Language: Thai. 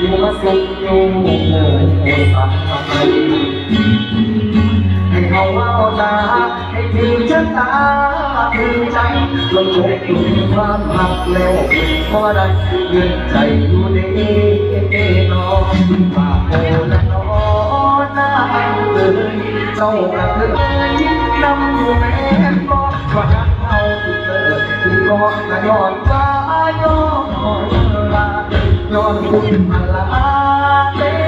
อยู่มาสุขอยู่สักให้เขาเอาตาให้ถึงชะตาถึงใจลงทุกข์ถึงความหักแล้วพอได้เงินใจอยู่ดีนอนฝากโอละนอนน้ำเลยเจ้ากระเทยนำอยู่แม่บอกว่าเอาเลยที่ก่อนก็ย้อนว่าย้อนลาย้อนคุณมาลาเต้